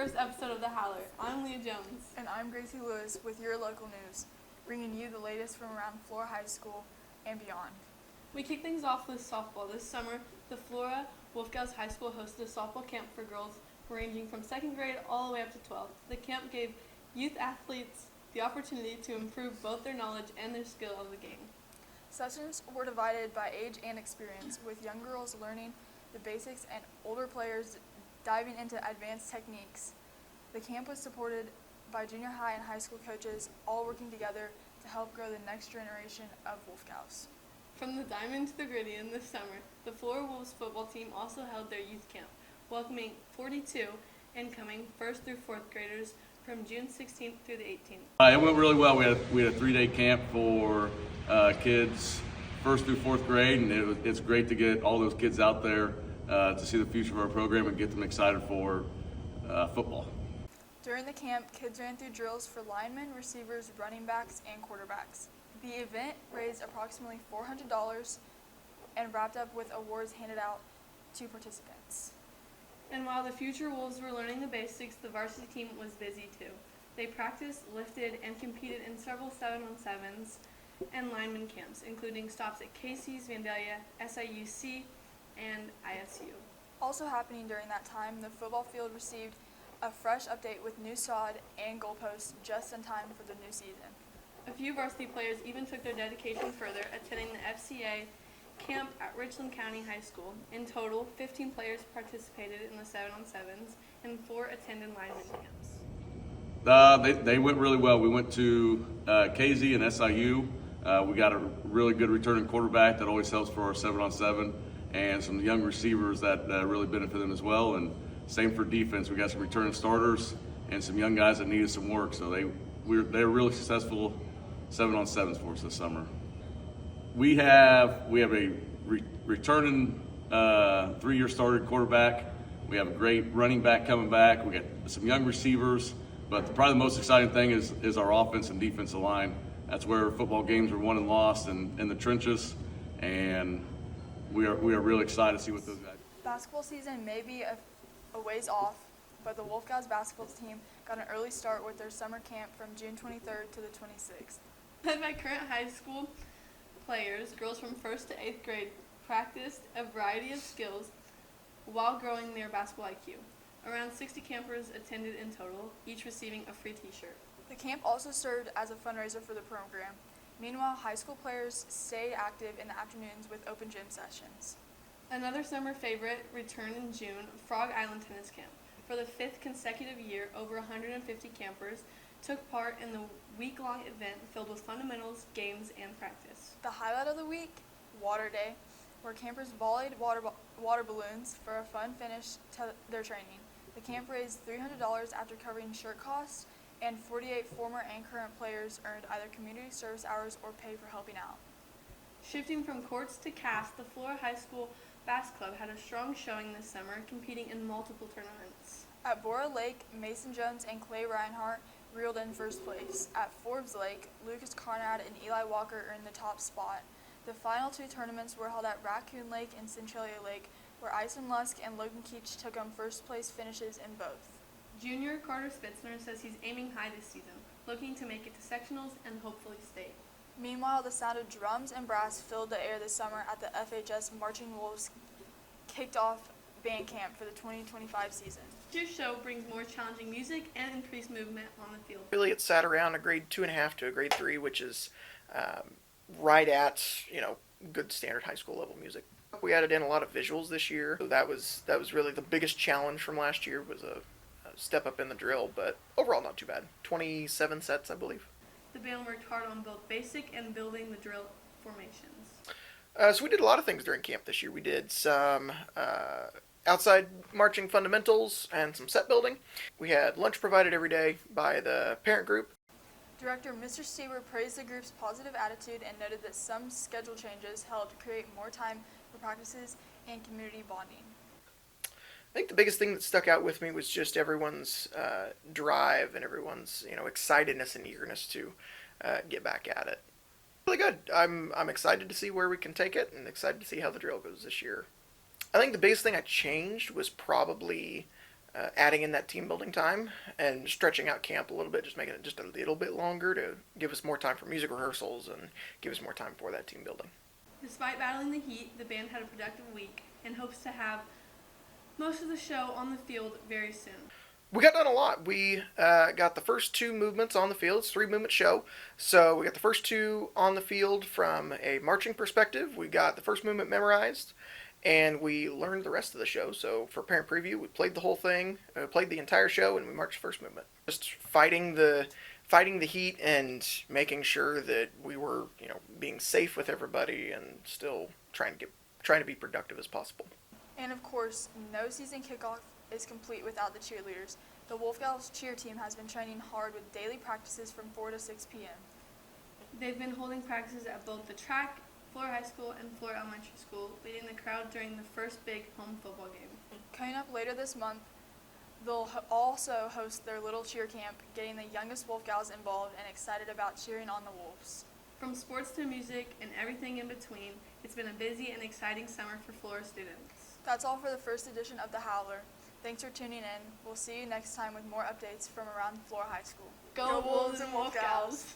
first episode of The Howler. I'm Leah Jones. And I'm Gracie Lewis with your local news, bringing you the latest from around Flora High School and beyond. We kick things off with softball. This summer, the Flora Wolfgals High School hosted a softball camp for girls ranging from 2nd grade all the way up to 12th. The camp gave youth athletes the opportunity to improve both their knowledge and their skill of the game. Sessions were divided by age and experience, with young girls learning the basics and older players diving into advanced techniques. The camp was supported by junior high and high school coaches, all working together to help grow the next generation of Wolfgals. From the diamond to the gritty this summer, the Flora Wolves football team also held their youth camp, welcoming 42 incoming 1st through 4th graders from June 16th through the 18th. It went really well. We had a 3-day camp for kids 1st through 4th grade, and it's great to get all those kids out there to see the future of our program and get them excited for football. During the camp, kids ran through drills for linemen, receivers, running backs, and quarterbacks. The event raised approximately $400 and wrapped up with awards handed out to participants. And while the future Wolves were learning the basics, the varsity team was busy too. They practiced, lifted, and competed in several 7-on-7s and lineman camps, including stops at Casey's, Vandalia, SIUC, and ISU. Also happening during that time, the football field received a fresh update with new sod and goalposts just in time for the new season. A few varsity players even took their dedication further, attending the FCA camp at Richland County High School. In total, 15 players participated in the 7-on-7s and 4 attended lineman camps. They went really well. We went to KZ and SIU. We got a really good returning quarterback that always helps for our 7-on-7, and some young receivers that really benefit them as well. And same for defense. We got some returning starters and some young guys that needed some work. So they were really successful 7-on-7s for us this summer. We have a returning 3-year starter quarterback. We have a great running back coming back. We got some young receivers, but probably the most exciting thing is our offense and defensive line. That's where football games are won and lost in the trenches, and we are really excited to see what those guys do. Basketball season may be a ways off, but the Wolfgals basketball team got an early start with their summer camp from June 23rd to the 26th. Led by current high school players, girls from 1st to 8th grade practiced a variety of skills while growing their basketball IQ. Around 60 campers attended in total, each receiving a free t-shirt. The camp also served as a fundraiser for the program. Meanwhile, high school players stayed active in the afternoons with open gym sessions. Another summer favorite returned in June, Frog Island Tennis Camp. For the 5th consecutive year, over 150 campers took part in the week-long event filled with fundamentals, games, and practice. The highlight of the week, Water Day, where campers volleyed water balloons for a fun finish to their training. The camp raised $300 after covering shirt costs, and 48 former and current players earned either community service hours or pay for helping out. Shifting from courts to cast, the Flora High School Bass Club had a strong showing this summer, competing in multiple tournaments. At Bora Lake, Mason Jones and Clay Reinhardt reeled in first place. At Forbes Lake, Lucas Conrad and Eli Walker earned the top spot. The final 2 tournaments were held at Raccoon Lake and Centralia Lake, where Ison Lusk and Logan Keach took home first place finishes in both. Junior Carter Spitzner says he's aiming high this season, looking to make it to sectionals and hopefully state. Meanwhile, the sound of drums and brass filled the air this summer at the FHS Marching Wolves kicked off band camp for the 2025 season. This show brings more challenging music and increased movement on the field. Really, it sat around a grade 2.5 to a grade 3, which is right at good standard high school level music. We added in a lot of visuals this year, so that was really the biggest challenge from last year, was a step up in the drill, but overall not too bad. 27 sets, I believe. The band worked hard on both basic and building the drill formations. So we did a lot of things during camp this year. We did some outside marching fundamentals and some set building. We had lunch provided every day by the parent group. Director Mr. Stieber praised the group's positive attitude and noted that some schedule changes helped create more time for practices and community bonding. I think the biggest thing that stuck out with me was just everyone's drive and everyone's excitedness and eagerness to get back at it. Really good. I'm excited to see where we can take it and excited to see how the drill goes this year. I think the biggest thing I changed was probably adding in that team building time and stretching out camp a little bit, just making it just a little bit longer to give us more time for music rehearsals and give us more time for that team building. Despite battling the heat, the band had a productive week and hopes to have most of the show on the field very soon. We got done a lot. We got the first 2 movements on the field. It's a 3-movement show. So we got the first 2 on the field from a marching perspective. We got the first movement memorized, and we learned the rest of the show. So for parent preview, we played the whole thing, played the entire show, and we marched first movement. Just fighting the heat and making sure that we were, being safe with everybody and still trying to be productive as possible. And of course, no season kickoff is complete without the cheerleaders. The Wolf Gals cheer team has been training hard with daily practices from 4 to 6 p.m. They've been holding practices at both the track, Flora High School, and Flora Elementary School, leading the crowd during the first big home football game. Coming up later this month, they'll also host their little cheer camp, getting the youngest Wolf Gals involved and excited about cheering on the Wolves. From sports to music and everything in between, it's been a busy and exciting summer for Flora students. That's all for the first edition of the Howler. Thanks for tuning in. We'll see you next time with more updates from around Flora High School. Go Wolves and Wolf Gals!